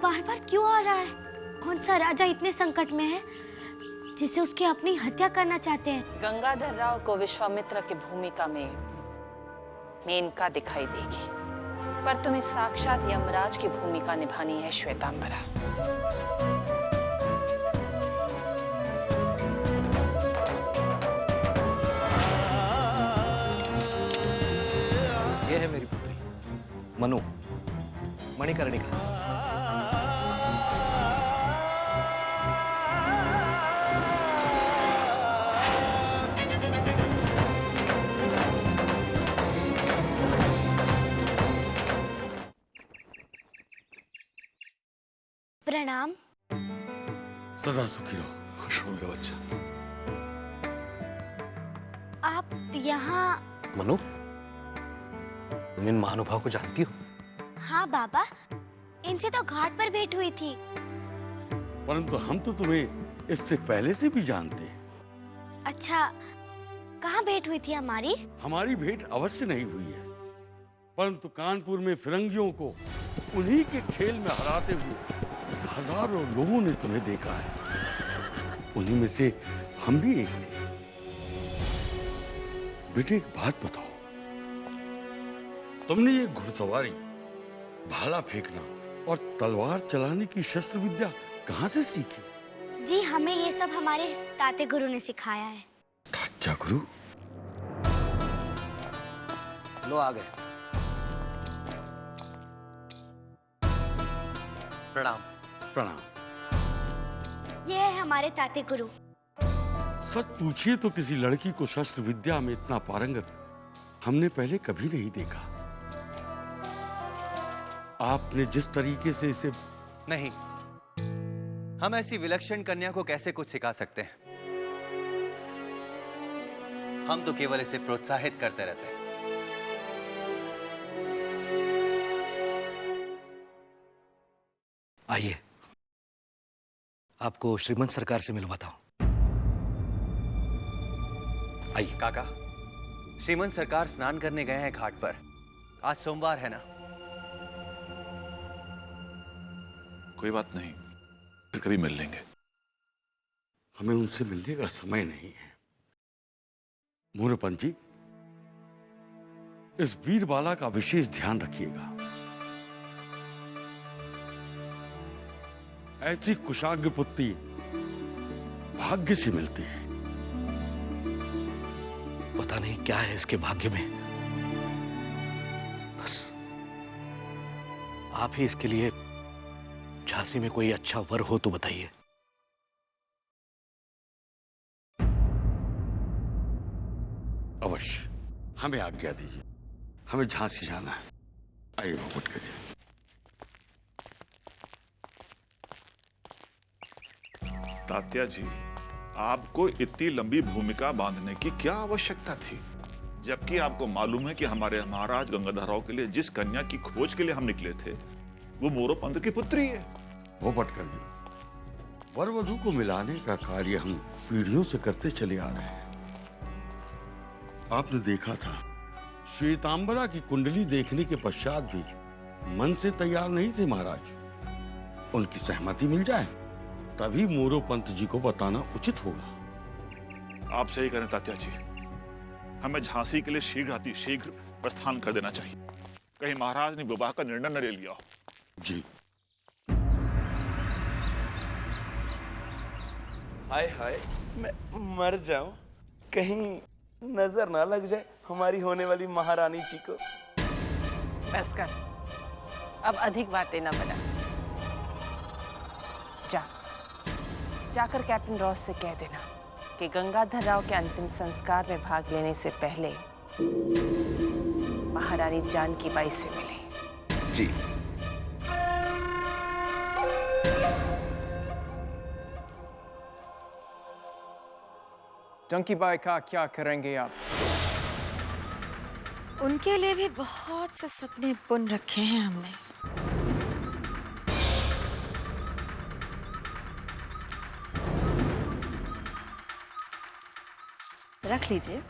बार बार क्यों आ रहा है? कौन सा राजा इतने संकट में है जिसे उसकी अपनी हत्या करना चाहते हैं? गंगाधर राव को विश्वामित्र की भूमिका में मेनका दिखाई देगी, पर तुम्हें साक्षात यमराज की भूमिका निभानी है श्वेतांबरा। ये है मेरी पुत्री मनु, मणिकर्णिका। प्रणाम। सदा सुखी रहो। खुश हो मेरा बच्चा। आप यहाँ? मनु, तुम इन महानुभाव को जानती हो? हाँ बाबा, इनसे तो घाट पर भेंट हुई थी। परंतु हम तो तुम्हें इससे पहले से भी जानते हैं। अच्छा, कहाँ भेंट हुई थी हमारी? हमारी भेंट अवश्य नहीं हुई है, परंतु कानपुर में फिरंगियों को उन्हीं के खेल में हराते हुए हजारों लोगों ने तुम्हें देखा है। उन्हीं में से हम भी एक थे। बेटे, एक बात बताओ, तुमने ये घुड़सवारी, भाला फेंकना और तलवार चलाने की शस्त्र विद्या कहाँ से सीखी? जी, हमें ये सब हमारे ताते गुरु ने सिखाया है। तात्या गुरु? लो आ गए। प्रणाम। प्रणाम। ये है हमारे ताते गुरु। सच पूछिए तो किसी लड़की को शस्त्र विद्या में इतना पारंगत हमने पहले कभी नहीं देखा। आपने जिस तरीके से इसे... नहीं, हम ऐसी विलक्षण कन्या को कैसे कुछ सिखा सकते हैं? हम तो केवल इसे प्रोत्साहित करते रहते हैं। आइए, आपको श्रीमंत सरकार से मिलवाता हूं। आइए। काका, श्रीमंत सरकार स्नान करने गए हैं घाट पर। आज सोमवार है ना? कोई बात नहीं, फिर कभी मिल लेंगे। हमें उनसे मिलने का समय नहीं है। मोरपंत जी, इस वीर बाला का विशेष ध्यान रखिएगा। ऐसी कुशाग्र पुत्री भाग्य से मिलती है। पता नहीं क्या है इसके भाग्य में। बस आप ही इसके लिए झांसी में कोई अच्छा वर हो तो बताइए। अवश्य, हमें आज्ञा दीजिए, हमें झांसी जाना है। आइए भोपटका जी। तात्या जी, आपको इतनी लंबी भूमिका बांधने की क्या आवश्यकता थी, जबकि आपको मालूम है कि हमारे महाराज गंगाधर राव के लिए जिस कन्या की खोज के लिए हम निकले थे वो मोरोपंत की पुत्री है। भोपटकर जी, वर वधू को मिलाने का कार्य हम पीढ़ियों से करते चले आ रहे हैं। आपने देखा था, श्वेतांबरा की कुंडली देखने के पश्चात भी मन से तैयार नहीं थे महाराज। उनकी सहमति मिल जाए तभी मोरोपंत जी को बताना उचित होगा। आप सही करें तात्या जी, हमें झांसी के लिए शीघ्र प्रस्थान कर देना चाहिए। कहीं महाराज ने विवाह का निर्णय न ले लिया हो। जी। हाय हाय, मैं मर जाऊं, कहीं नजर ना लग जाए हमारी होने वाली महारानी जी को। बस कर, अब अधिक बातें न बना। जाकर कैप्टन रॉस से कह देना कि गंगाधर राव के अंतिम संस्कार में भाग लेने से पहले महारानी जानकी बाई से मिले। जी। जानकी बाई का क्या करेंगे आप? उनके लिए भी बहुत से सपने बुन रखे हैं हमने। रख लीजिए,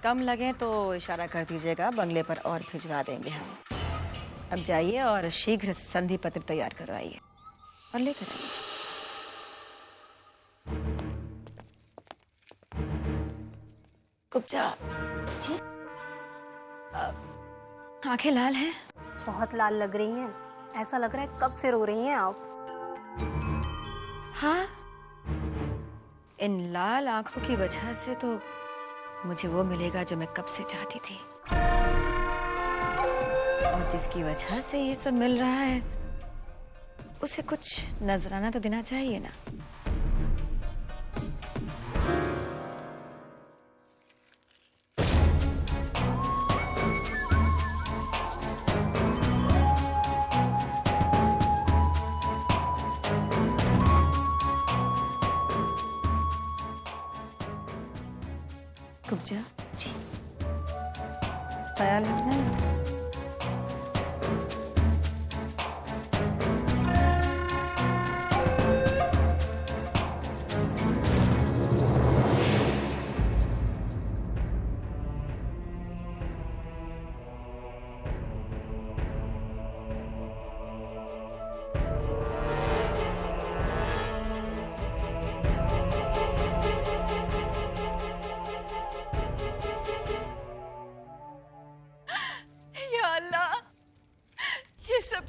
कम लगे तो इशारा कर दीजिएगा, बंगले पर और भिजवा देंगे हम। अब जाइए और शीघ्र संधि पत्र तैयार करवाइए और लेकर आइए। कुब्जा जी, आंखें लाल हैं। बहुत लाल लग रही हैं। ऐसा लग रहा है कब से रो रही हैं आप। हाँ, इन लाल आंखों की वजह से तो मुझे वो मिलेगा जो मैं कब से चाहती थी, और जिसकी वजह से ये सब मिल रहा है उसे कुछ नजराना तो देना चाहिए ना। कुब्जा जी, ख्याल रखना।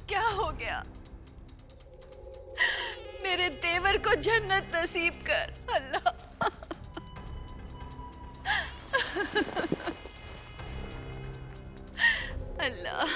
क्या हो गया? मेरे देवर को जन्नत नसीब कर अल्लाह। अल्लाह।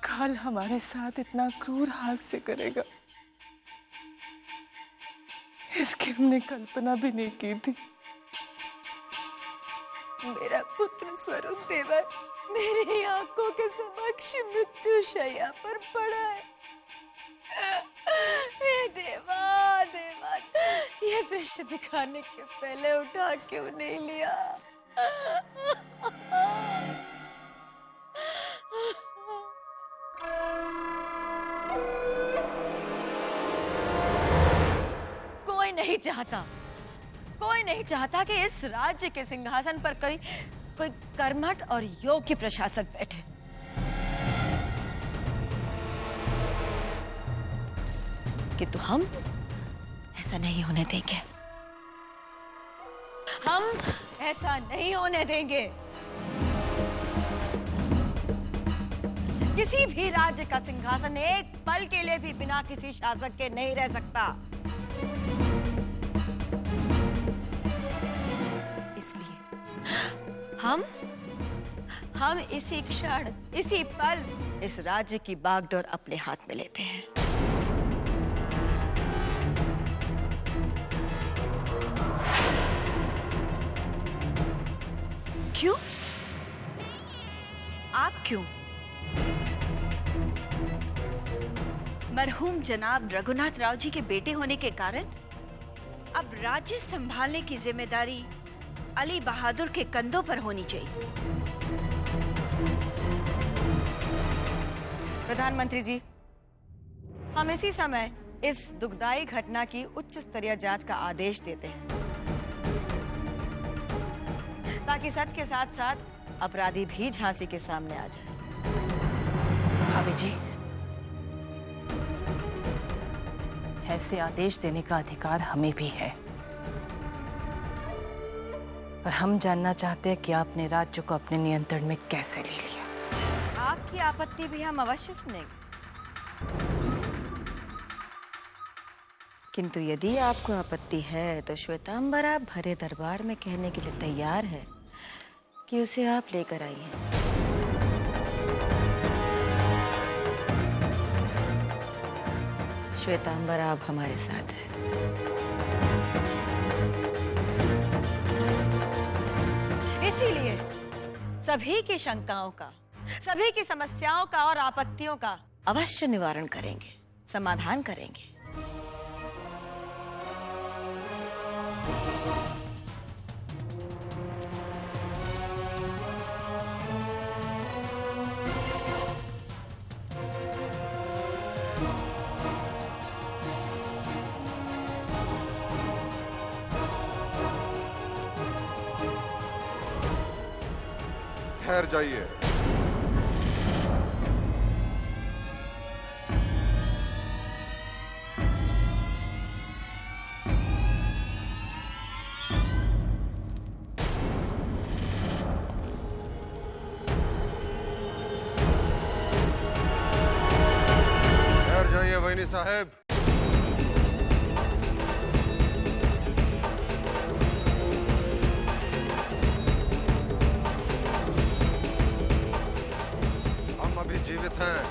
काल हमारे साथ इतना क्रूर हादसे करेगा, इसकी हमने कल्पना भी नहीं की थी। मेरा पुत्र स्वरूप देवर मेरी आंखों के समक्ष मृत्यु शैया पर पड़ा है। हे देवा, देवा, ये दृश्य दिखाने के पहले उठा क्यों नहीं लिया? कोई नहीं चाहता कि इस राज्य के सिंहासन पर कोई कर्मठ और योग्य प्रशासक बैठे। किंतु हम ऐसा नहीं होने देंगे। हम ऐसा नहीं होने देंगे। किसी भी राज्य का सिंहासन एक पल के लिए भी बिना किसी शासक के नहीं रह सकता। इसलिए हम इसी क्षण, इसी पल इस राज्य की बागडोर अपने हाथ में लेते हैं। क्यों? आप क्यों? मरहूम जनाब रघुनाथ राव जी के बेटे होने के कारण अब राज्य संभालने की जिम्मेदारी अली बहादुर के कंधों पर होनी चाहिए। प्रधानमंत्री जी, हम इसी समय इस दुखदायी घटना की उच्च स्तरीय जांच का आदेश देते हैं, ताकि सच के साथ साथ अपराधी भी झांसी के सामने आ जाए। भाभी जी, ऐसे आदेश देने का अधिकार हमें भी है। और हम जानना चाहते हैं कि आपने राज्य को अपने नियंत्रण में कैसे ले लिया। आपकी आपत्ति भी हम अवश्य सुनेंगे, किंतु यदि आपको आपत्ति है तो श्वेतांबरा भरे दरबार में कहने के लिए तैयार है कि उसे आप लेकर आई हैं। श्वेतांबरा अब हमारे साथ है। इसीलिए सभी की शंकाओं का, सभी की समस्याओं का और आपत्तियों का अवश्य निवारण करेंगे, समाधान करेंगे। ठहर जाइए। ठहर जाइए वैनी साहब। जीवित हैं।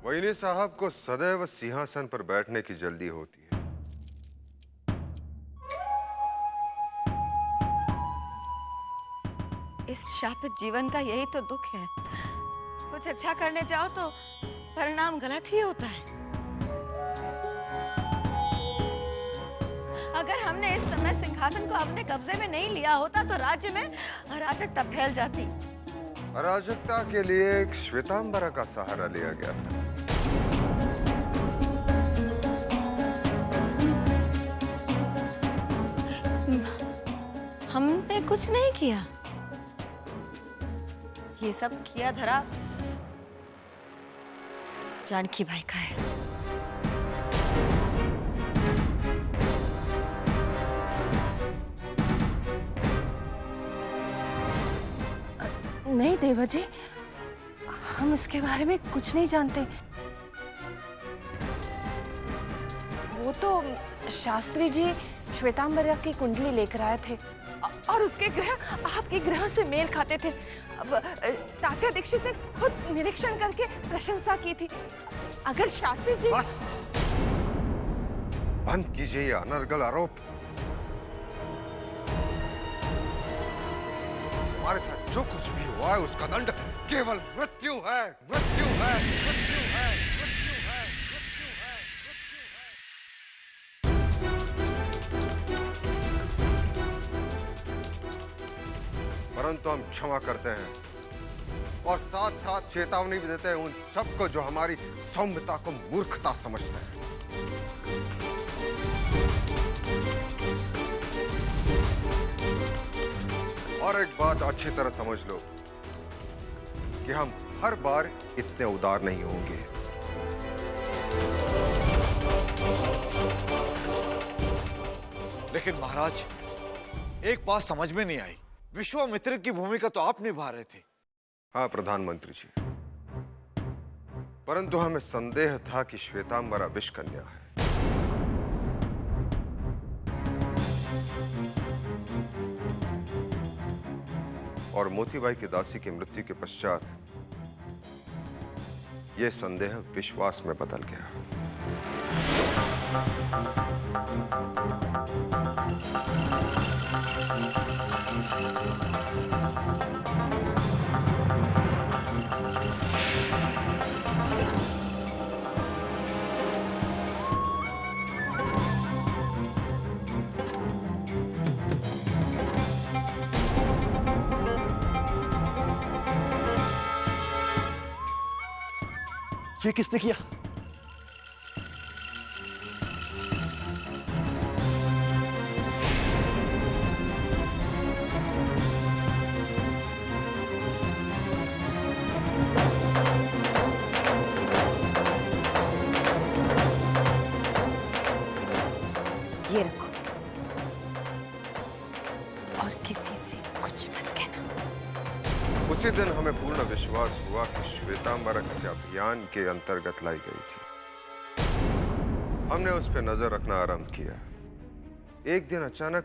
वैनी साहब को सदैव सिंहासन पर बैठने की जल्दी होती है। इस शापित जीवन का यही तो दुख है। कुछ अच्छा करने जाओ तो परिणाम गलत ही होता है। अगर हमने इस समय सिंहासन को अपने कब्जे में नहीं लिया होता तो राज्य में अराजकता फैल जाती। अराजकता के लिए एक श्वेतांबरा का सहारा लिया गया था। हमने कुछ नहीं किया। ये सब किया धरा जानकी बाई का है। नहीं देवा जी, हम इसके बारे में कुछ नहीं जानते। वो तो शास्त्री जी श्वेतांबरा की कुंडली लेकर आए थे और उसके ग्रह आपके ग्रह से मेल खाते थे। अब तात्या दीक्षित ने खुद निरीक्षण करके प्रशंसा की थी। अगर शास्त्री जी बस बंद कीजिए ये अनर्गल आरोप। हमारे साथ जो कुछ भी हुआ है उसका दंड केवल मृत्यु है, मृत्यु है, मृत्यु है, मृत्यु है, परंतु हम क्षमा करते हैं और साथ साथ चेतावनी भी देते हैं उन सबको जो हमारी सौम्यता को मूर्खता समझते हैं। और एक बात अच्छी तरह समझ लो कि हम हर बार इतने उदार नहीं होंगे। लेकिन महाराज, एक बात समझ में नहीं आई। विश्वामित्र की भूमिका तो आप निभा रहे थे। हाँ प्रधानमंत्री जी, परंतु हमें संदेह था कि श्वेतांबरा विषकन्या है। और मोतीबाई की दासी की मृत्यु के पश्चात यह संदेह विश्वास में बदल गया। ये किसने किया? ये रखो और किसी से कुछ मत कहना। उसी दिन हमें पूर्ण विश्वास हुआ कि श्वेतांबरा किसी अभियान के अंतर्गत लाई गई थी। हमने उस पर नजर रखना आरंभ किया। एक दिन अचानक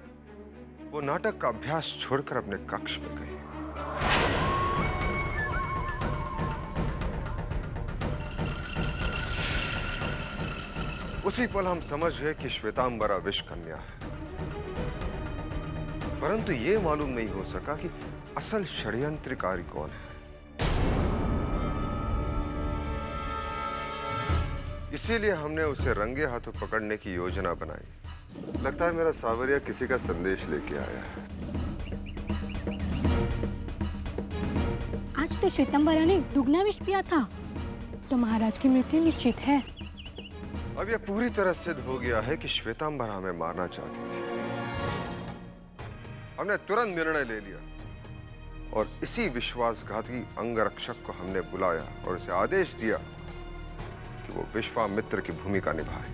वो नाटक का अभ्यास छोड़कर अपने कक्ष में गई। उसी पल हम समझ गए कि श्वेतांबरा विष कन्या है, परंतु ये मालूम नहीं हो सका कि असल षड्यंत्रकारी कौन है। इसीलिए हमने उसे रंगे हाथों पकड़ने की योजना बनाई। लगता है मेरा सावरिया किसी का संदेश लेके आया है। आज तो श्वेतांबरा ने दुगना विष पिया था, तो महाराज की मृत्यु निश्चित है। अब यह पूरी तरह सिद्ध हो गया है कि श्वेतांबरा हमें मारना चाहती थी। हमने तुरंत निर्णय ले लिया और इसी विश्वासघाती अंगरक्षक को हमने बुलाया और उसे आदेश दिया कि वो विश्वामित्र की भूमिका निभाए,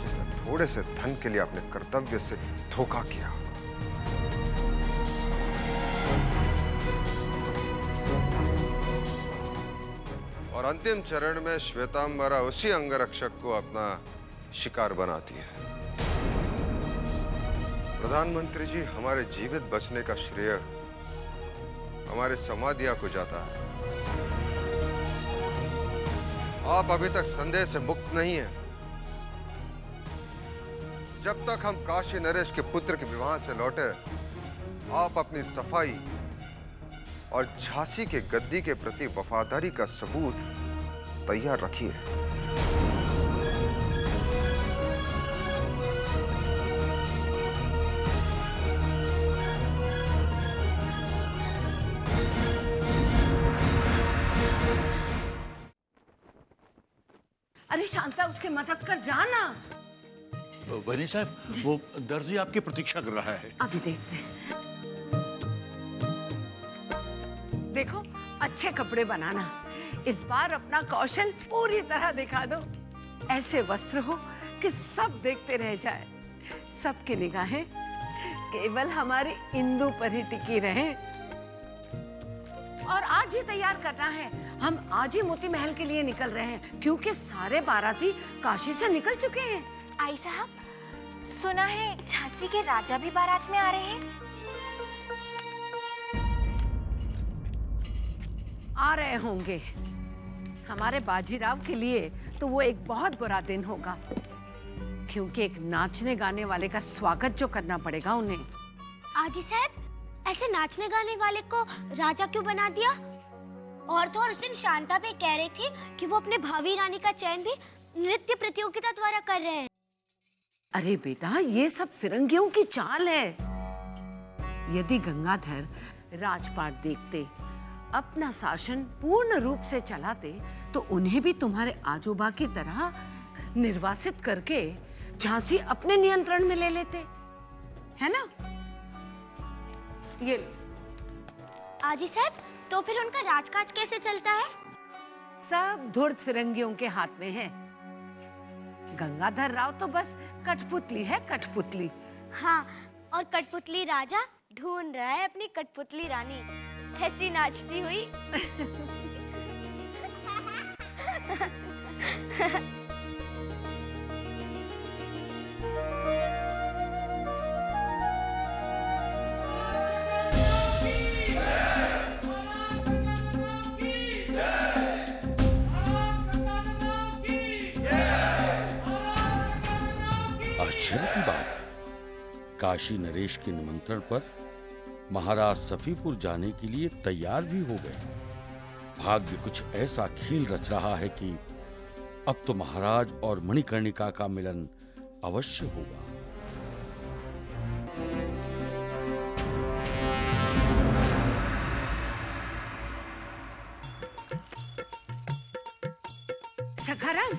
जिसने थोड़े से धन के लिए अपने कर्तव्य से धोखा किया। और अंतिम चरण में श्वेतांबरा उसी अंगरक्षक को अपना शिकार बनाती है। प्रधानमंत्री जी, हमारे जीवित बचने का श्रेय हमारे समाधिया को जाता है। आप अभी तक संदेह से मुक्त नहीं हैं। जब तक हम काशी नरेश के पुत्र के विवाह से लौटे, आप अपनी सफाई और झांसी के गद्दी के प्रति वफादारी का सबूत तैयार रखिए। अरे शांता, उसकी मदद कर जाना। बहनी साहब, वो दर्जी आपकी प्रतीक्षा कर रहा है। अभी देखते हैं। देखो, अच्छे कपड़े बनाना। इस बार अपना कौशल पूरी तरह दिखा दो। ऐसे वस्त्र हो कि सब देखते रह जाए। सबकी निगाहें केवल हमारी इंदु पर ही टिकी रहे। और आज ही तैयार करना है। हम आज ही मोती महल के लिए निकल रहे हैं, क्योंकि सारे बाराती काशी से निकल चुके हैं। आई साहब, सुना है झांसी के राजा भी बारात में आ रहे हैं। आ रहे होंगे। हमारे बाजीराव के लिए तो वो एक बहुत बुरा दिन होगा, क्योंकि एक नाचने गाने वाले का स्वागत जो करना पड़ेगा उन्हें। आजी साहब, ऐसे नाचने गाने वाले को राजा क्यों बना दिया? और तो और उस दिन शांता भी कह रही थी कि वो अपने भावी रानी का चयन भी नृत्य प्रतियोगिता द्वारा कर रहे हैं। अरे बेटा, ये सब फिरंगियों की चाल है। यदि गंगाधर राजपाट देखते, अपना शासन पूर्ण रूप से चलाते, तो उन्हें भी तुम्हारे आजोबा की तरह निर्वासित करके झांसी अपने नियंत्रण में ले लेते, है ना? ये आजी साहब, तो फिर उनका राजकाज कैसे चलता है? सब धूर्त फिरंगियों के हाथ में है। गंगाधर राव तो बस कठपुतली है, कठपुतली। हाँ, और कठपुतली राजा ढूंढ रहा है अपनी कठपुतली रानी, कैसी नाचती हुई। Yeah! आश्चर्य की बात है, काशी नरेश के निमंत्रण पर महाराज सफीपुर जाने के लिए तैयार भी हो गए। भाग्य कुछ ऐसा खेल रच रहा है कि अब तो महाराज और मणिकर्णिका का मिलन अवश्य होगा। सखाराम,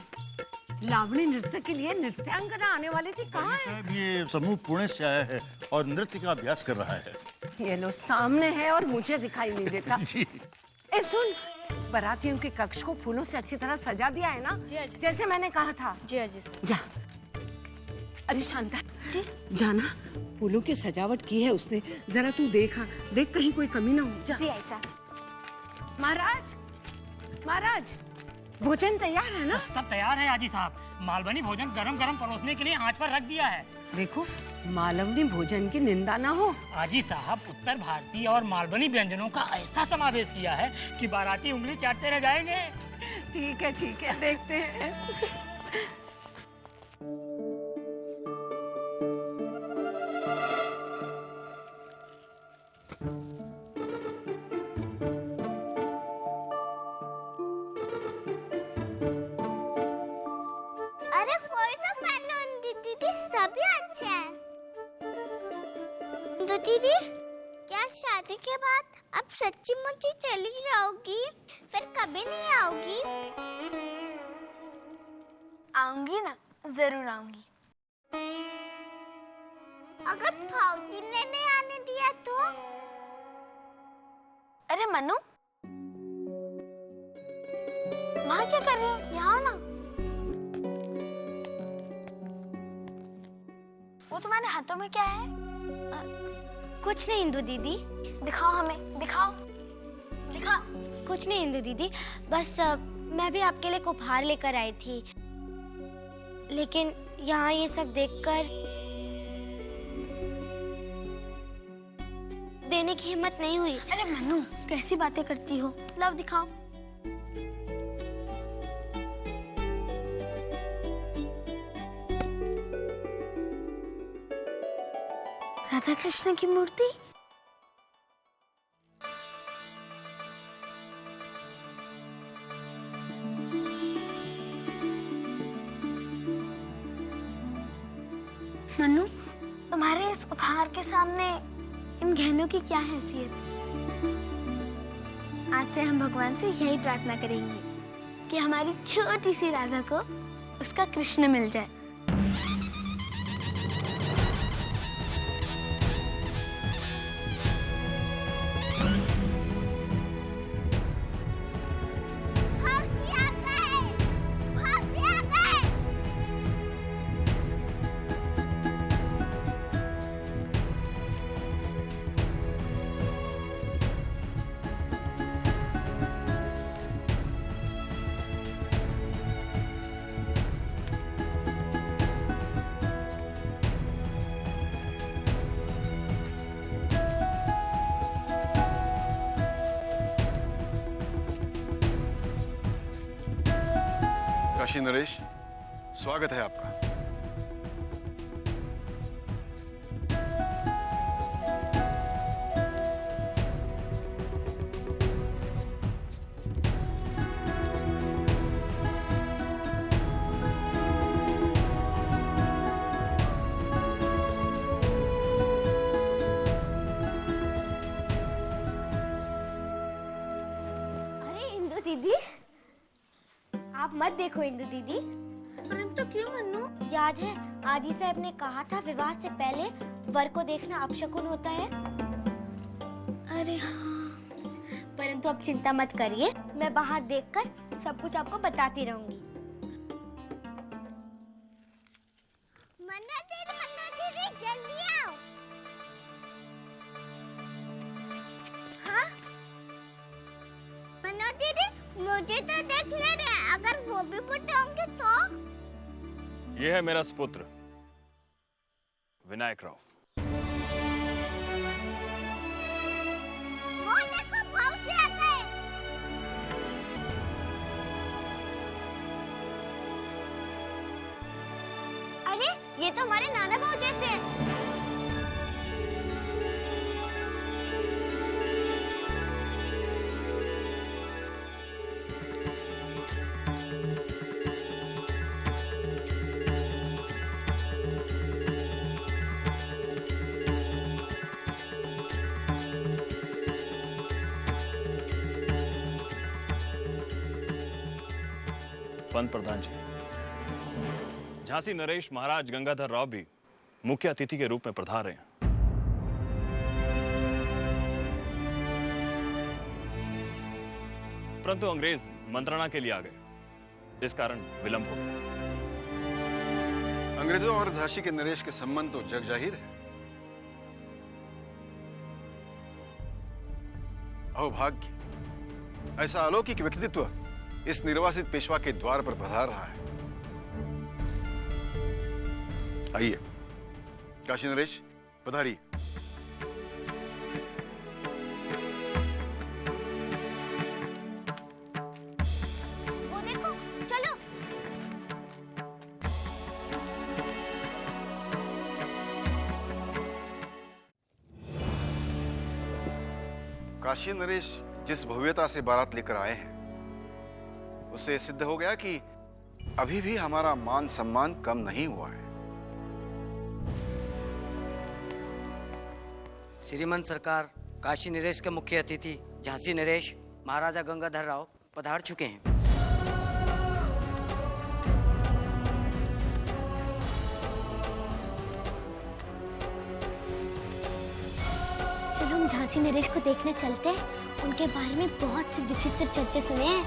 लावणी नृत्य के लिए नृत्यांगना आने वाली थी, कहाँ है? साहब, ये समूह पुणे से आया है और नृत्य का अभ्यास कर रहा है। ये लो सामने है और मुझे दिखाई नहीं देता। जी। ए सुन, बारातियों के कक्ष को फूलों से अच्छी तरह सजा दिया है ना? जैसे मैंने कहा था। जी अजी। जा। अरे शांता जी, जाना, फूलों की सजावट की है उसने, जरा तू देखा, देख कहीं कोई कमी ना हो। जा। जी ऐसा। महाराज, महाराज, भोजन तैयार है ना? सब तैयार है आजी साहब। मालवनी भोजन गरम गरम परोसने के लिए आंच पर रख दिया है। देखो, मालवनी भोजन की निंदा ना हो। आजी साहब, उत्तर भारतीय और मालवनी व्यंजनों का ऐसा समावेश किया है कि बाराती उंगली चाटते रह जाएंगे। ठीक है, देखते हैं। अरे कोई तो पहनो दीदी, सभी अच्छे हैं। तो दीदी, क्या शादी के बाद अब सच्ची मुच्ची चली जाओगी, फिर कभी नहीं आओगी? आऊंगी ना, जरूर आऊंगी। अगर फाउजी ने नहीं आने दिया तो? अरे मनु, वहाँ क्या कर रही हो? यहाँ आओ ना। वो तुम्हारे हाथों में क्या है? कुछ नहीं इंदु दीदी। दिखाओ हमें, दिखाओ, दिखा। कुछ नहीं इंदु दीदी, बस मैं भी आपके लिए उपहार लेकर आई थी, लेकिन यहाँ ये सब देखकर देने की हिम्मत नहीं हुई। अरे मनु, कैसी बातें करती हो? लव दिखाओ। राधा कृष्ण की मूर्ति। मनु, तुम्हारे इस उपहार के सामने इन गहनों की क्या हैसियत? आज से हम भगवान से यही प्रार्थना करेंगे कि हमारी छोटी सी राधा को उसका कृष्ण मिल जाए। काशी नरेश, स्वागत है आपका। अरे इंदु दीदी, आप मत देखो इंदु दीदी। परंतु क्यों मन्नू? याद है आजी साहब ने कहा था विवाह से पहले वर को देखना अपशकुन होता है। अरे हाँ, परंतु अब चिंता मत करिए, मैं बाहर देखकर सब कुछ आपको बताती रहूंगी। मन्ना दीदी, जल्दी आओ। हाँ? मन्ना दीदी, मुझे तो देख ले रहे हैं, अगर वो भी बुढ़े होंगे तो? ये है मेरा सुपुत्र विनायक राव। वो देखो, फौजी आ गए। अरे ये ये तो हमारे नाना भाव जैसे हैं। पंत प्रधान जी, झांसी नरेश महाराज गंगाधर राव भी मुख्य अतिथि के रूप में पधार रहे हैं। परंतु अंग्रेज मंत्रणा के लिए आ गए, इस कारण विलंब हो गया। अंग्रेजों और झांसी के नरेश के संबंध तो जग जाहिर है। अहोभाग्य, ऐसा अलौकिक व्यक्तित्व इस निर्वासित पेशवा के द्वार पर पधार रहा है। आइए काशी नरेश, पधारिए। वो देखो, चलो। काशी नरेश जिस भव्यता से बारात लेकर आए हैं, उससे सिद्ध हो गया कि अभी भी हमारा मान सम्मान कम नहीं हुआ है। श्रीमंत सरकार, काशी नरेश के मुख्य अतिथि झांसी नरेश महाराजा गंगाधर राव पधार चुके हैं। चलो हम झांसी नरेश को देखने चलते हैं। उनके बारे में बहुत से विचित्र चर्चे सुने हैं।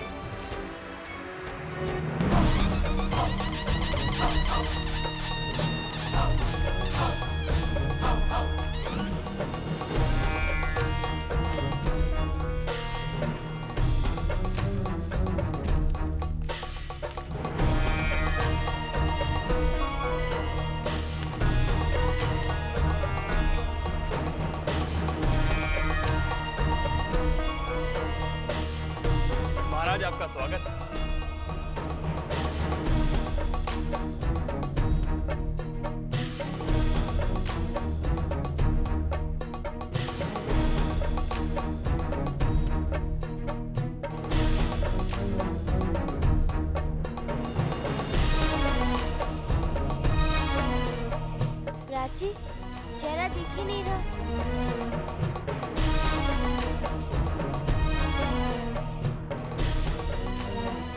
महाराज, आपका स्वागत है। प्राची, चेहरा दिख ही नहीं रहा।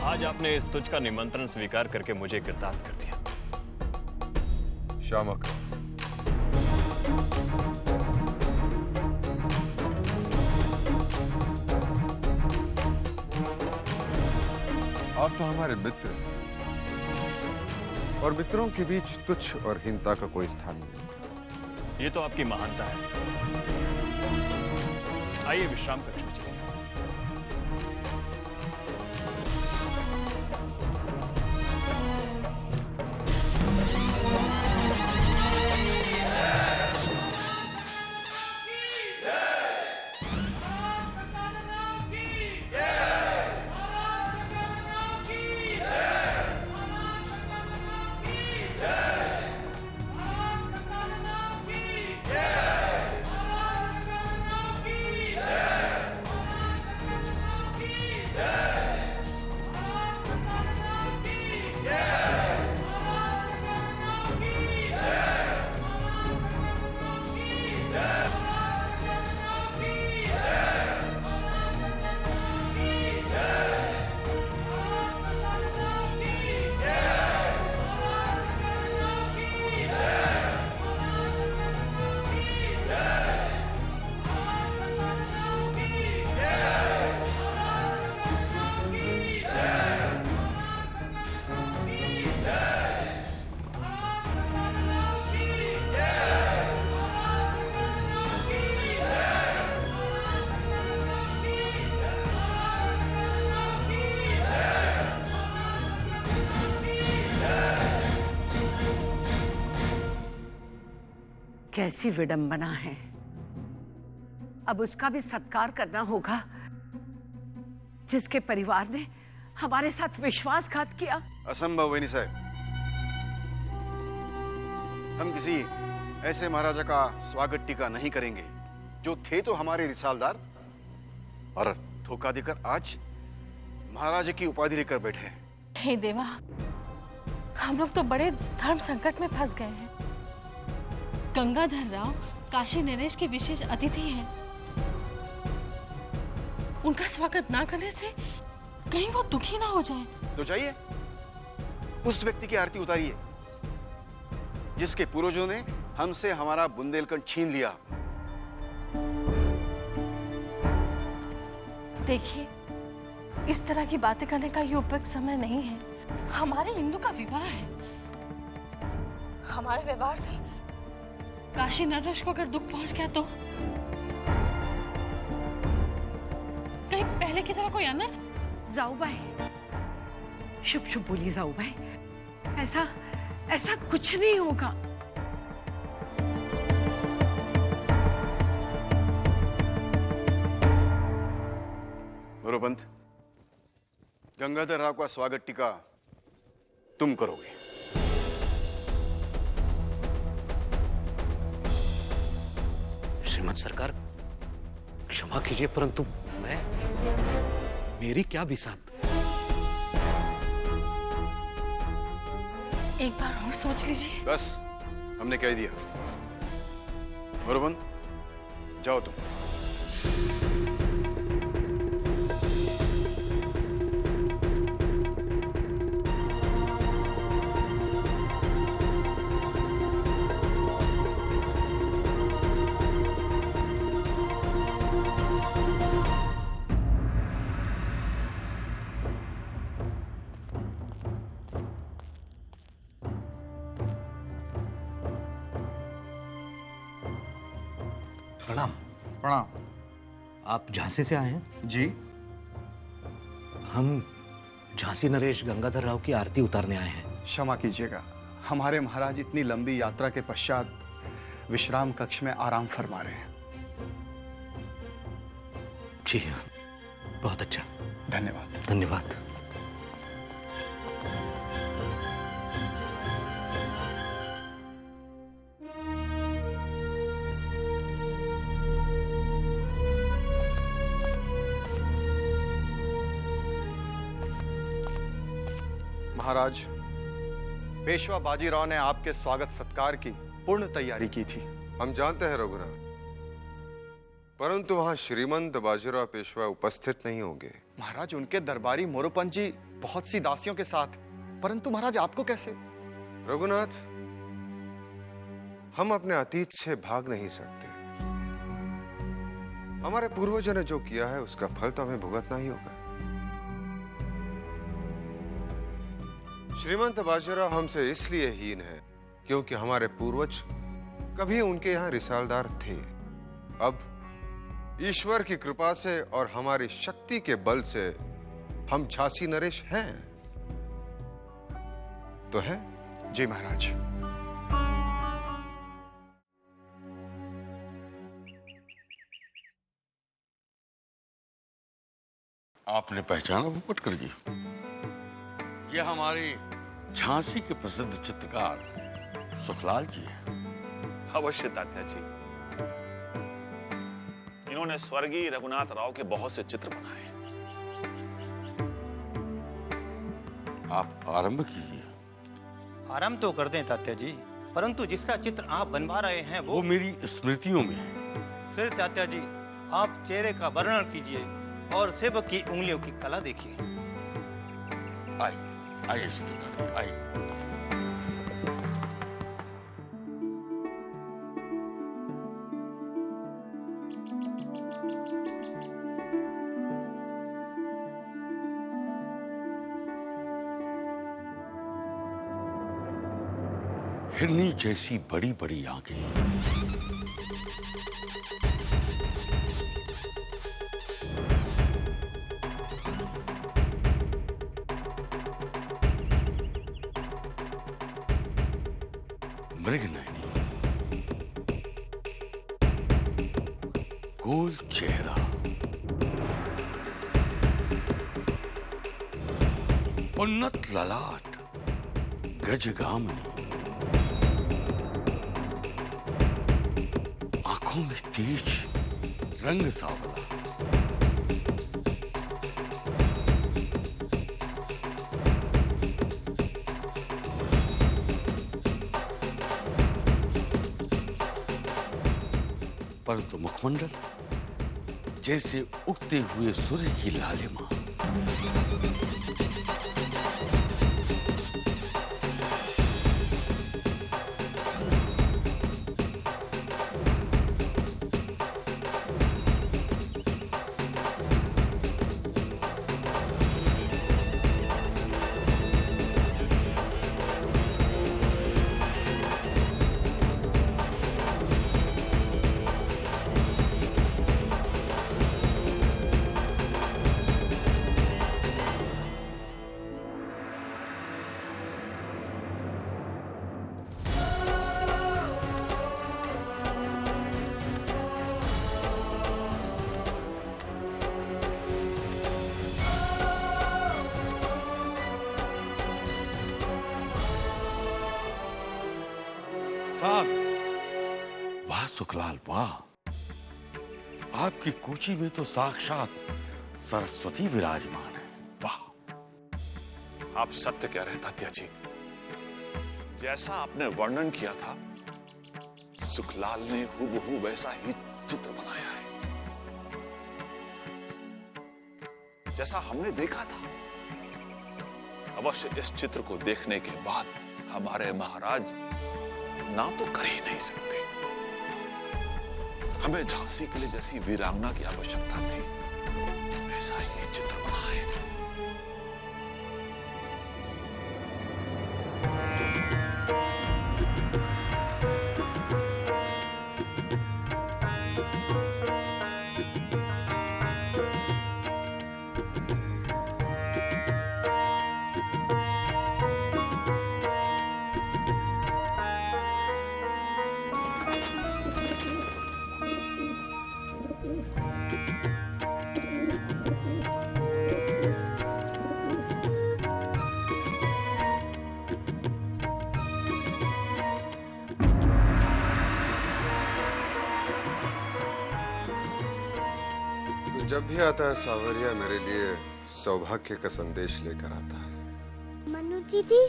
आज आपने इस तुझ का निमंत्रण स्वीकार करके मुझे कृतार्थ कर दिया। शामक, आप तो हमारे मित्र हैं, और मित्रों के बीच तुच्छ और हीनता का कोई स्थान नहीं। ये तो आपकी महानता है। आइए विश्राम कक्ष में चलिए। कैसी विडंबना है। अब उसका भी सत्कार करना होगा जिसके परिवार ने हमारे साथ विश्वासघात किया। असंभव वैनी साहब, हम किसी ऐसे महाराजा का स्वागत टीका नहीं करेंगे जो थे तो हमारे रिसालदार और धोखा देकर आज महाराजा की उपाधि लेकर बैठे हैं। हे देवा, हम लोग तो बड़े धर्म संकट में फंस गए हैं। गंगाधर राव काशी नरेश के विशेष अतिथि हैं। उनका स्वागत ना करने से कहीं वो दुखी ना हो जाएं। तो जाइए उस व्यक्ति की आरती उतारिए जिसके पूर्वजों ने हमसे हमारा बुंदेलखंड छीन लिया। देखिए, इस तरह की बातें करने का ये उपयुक्त समय नहीं है। हमारे हिंदू का विवाह है। हमारे व्यवहार से काशी नरेश को अगर दुख पहुंच गया तो कहीं पहले की तरह कोई अनर्थ। जाऊबाई, शुभ शुभ बोलिए जाऊबाई, ऐसा कुछ नहीं होगा। मोरोपंत, गंगाधर राव का स्वागत टीका तुम करोगे। श्रीमद सरकार, क्षमा कीजिए, परंतु मेरी क्या बिसात। एक बार और सोच लीजिए। बस, हमने कह दिया। मोरोपंत, जाओ तुम। प्रणाम। प्रणाम। आप झांसी से आए हैं? जी। हम झांसी नरेश गंगाधर राव की आरती उतारने आए हैं। क्षमा कीजिएगा, हमारे महाराज इतनी लंबी यात्रा के पश्चात विश्राम कक्ष में आराम फरमा रहे हैं। जी, बहुत अच्छा। धन्यवाद। धन्यवाद। महाराज, पेशवा बाजीराव ने आपके स्वागत सत्कार की पूर्ण तैयारी की थी। हम जानते हैं रघुनाथ, परंतु वहां श्रीमंत बाजीराव पेशवा उपस्थित नहीं होंगे। महाराज, उनके दरबारी मोरोपंत जी बहुत सी दासियों के साथ, परंतु महाराज आपको कैसे? रघुनाथ, हम अपने अतीत से भाग नहीं सकते। हमारे पूर्वजों ने जो किया है उसका फल तो हमें भुगतना ही होगा। श्रीमंत बाजीराव हमसे इसलिए हीन है क्योंकि हमारे पूर्वज कभी उनके यहां रिसालदार थे। अब ईश्वर की कृपा से और हमारी शक्ति के बल से हम झांसी नरेश हैं तो है। जी महाराज। आपने पहचाना भूपटकर जी? ये हमारे झांसी के प्रसिद्ध चित्रकार सुखलाल जी हैं। अवश्य तात्या जी, इन्होंने स्वर्गीय रघुनाथ राव के बहुत से चित्र बनाए। आप आरंभ कीजिए। आरंभ तो कर दें तात्या जी, परंतु जिसका चित्र आप बनवा रहे हैं वो मेरी स्मृतियों में है। फिर तात्या जी, आप चेहरे का वर्णन कीजिए और सेवक की उंगलियों की कला देखिए। आइए चित्रकार, आइए। हिरनी जैसी बड़ी बड़ी आंखें, मृगनयनी, गोल चेहरा, उन्नत ललाट, गजगामनी, आंखों में तेज, रंग सांवला। परंतु मुखमंडल जैसे उगते हुए सूर्य की लालिमा। वाह सुखलाल वाह, आपकी कूची में तो साक्षात सरस्वती विराजमान है। वाह, आप सत्य कह रहे तात्या जी। जैसा आपने वर्णन किया था, सुखलाल ने हूबहू वैसा ही चित्र बनाया है, जैसा हमने देखा था। अवश्य इस चित्र को देखने के बाद हमारे महाराज ना तो कर ही नहीं सकते। हमें झांसी के लिए जैसी वीरांगना की आवश्यकता थी, वैसा ही चित्र बना है। जब भी आता है सावरिया मेरे लिए सौभाग्य का संदेश लेकर आता है। मनु दीदी,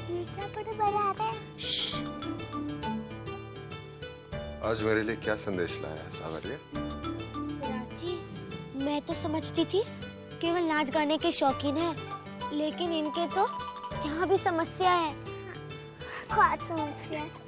ये क्या बड़ा है? आज मेरे लिए क्या संदेश लाया है सावरिया? जी, मैं तो समझती थी केवल नाच गाने के शौकीन है, लेकिन इनके तो यहाँ भी समस्या है। क्या समस्या है?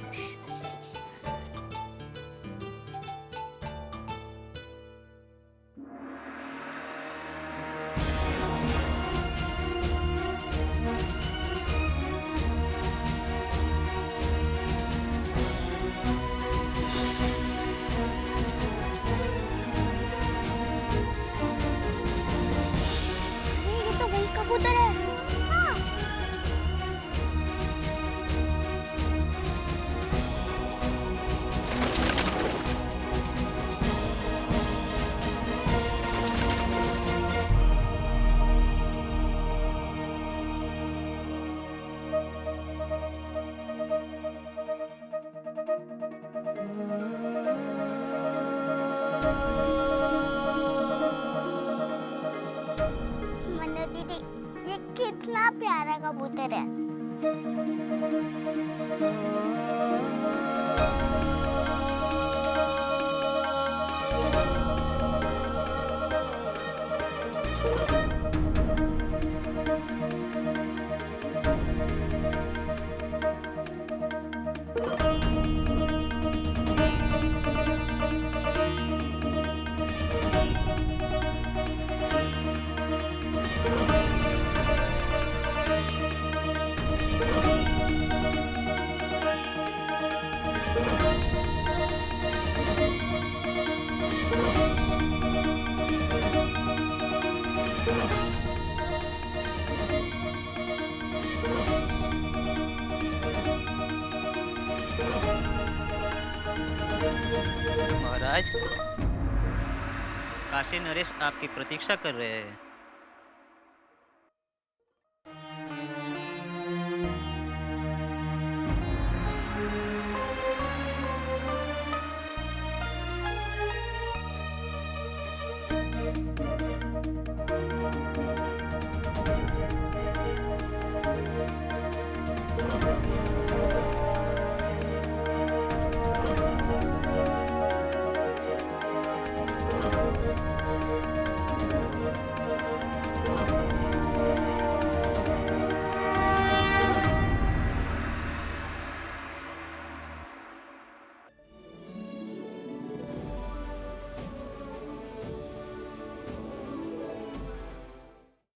कितना प्यारा कबूतर है। महाराज, काशी नरेश आपकी प्रतीक्षा कर रहे हैं।